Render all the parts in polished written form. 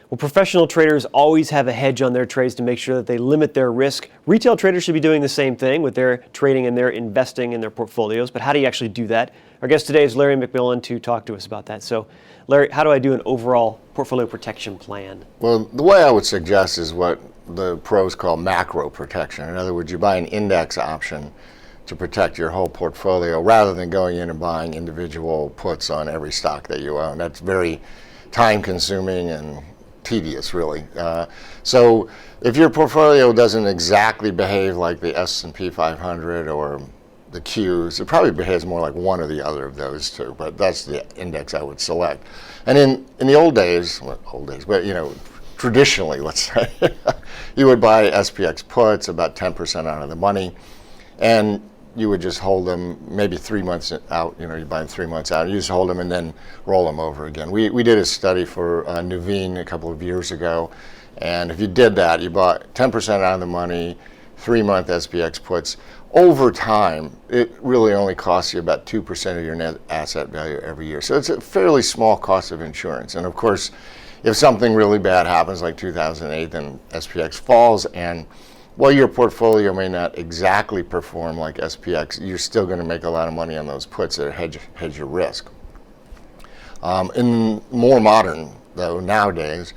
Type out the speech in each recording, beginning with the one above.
Well, professional traders always have a hedge on their trades to make sure that they limit their risk. Retail traders should be doing the same thing with their trading and their investing in their portfolios. But how do you actually do that? Our guest today is Larry McMillan to talk to us about that. So, Larry, how do I do an overall portfolio protection plan? Well, the way I would suggest is what the pros call macro protection. In other words, you buy an index option to protect your whole portfolio rather than going in and buying individual puts on every stock that you own. That's very time consuming and tedious, really. So if your portfolio doesn't exactly behave like the S&P 500 or the Qs, it probably behaves more like one or the other of those two, but that's the index I would select. And in the old days, but traditionally, let's say, you would buy SPX puts about 10% out of the money, and you would just hold them maybe 3 months out. You buy them 3 months out. You just hold them and then roll them over again. We did a study for Nuveen a couple of years ago, and if you did that, you bought 10% out of the money, 3-month SPX puts. Over time, it really only costs you about 2% of your net asset value every year. So it's a fairly small cost of insurance. And of course, if something really bad happens like 2008, then SPX falls, and while your portfolio may not exactly perform like SPX, you're still going to make a lot of money on those puts that hedge your risk. In more modern, though, nowadays,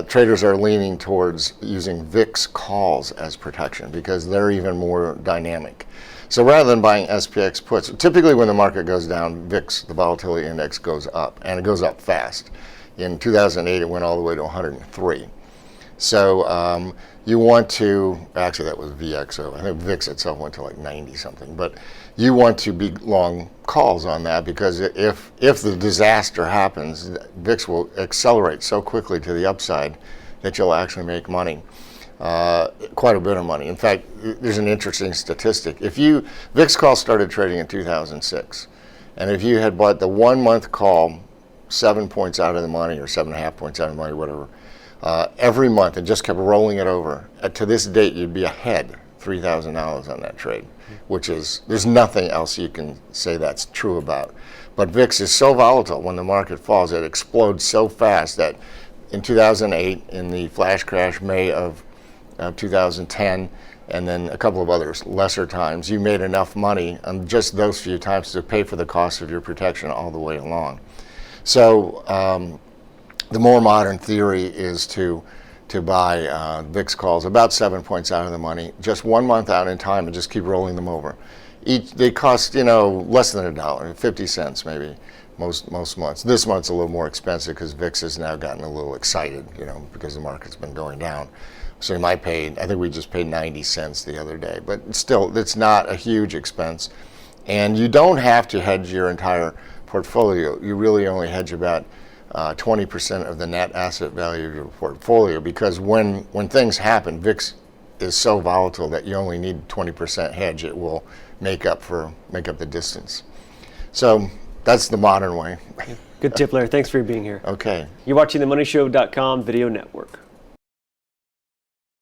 traders are leaning towards using Vix Calls as protection because they're even more dynamic. So rather than buying SPX puts, typically when the market goes down, VIX, the volatility index, goes up, and it goes up fast. In 2008, it went all the way to 103. So you want to, actually that was VXO, I think VIX itself went to like 90 something, but you want to be long calls on that because if the disaster happens, VIX will accelerate so quickly to the upside that you'll actually make money, quite a bit of money. In fact, there's an interesting statistic. VIX call started trading in 2006, and if you had bought the 1 month call 7 points out of the money or 7.5 points out of the money, whatever, every month and just kept rolling it over, to this date you'd be ahead $3,000 on that trade, which is, there's nothing else you can say that's true about. But VIX is so volatile when the market falls, it explodes so fast that in 2008, in the flash crash, May of 2010, and then a couple of others, lesser times, you made enough money on just those few times to pay for the cost of your protection all the way along. So the more modern theory is to buy VIX calls about 7 points out of the money, just 1 month out in time, and just keep rolling them over. They cost less than $1, 50 cents maybe most months. This month's a little more expensive because VIX has now gotten a little excited, because the market's been going down. So you might pay, I think we just paid 90 cents the other day, but still, it's not a huge expense. And you don't have to hedge your entire portfolio. You really only hedge about 20% of the net asset value of your portfolio, because when things happen, VIX is so volatile that you only need 20% hedge. It will make up the distance. So that's the modern way. Good tip, Larry. Thanks for being here. Okay. You're watching the MoneyShow.com video network.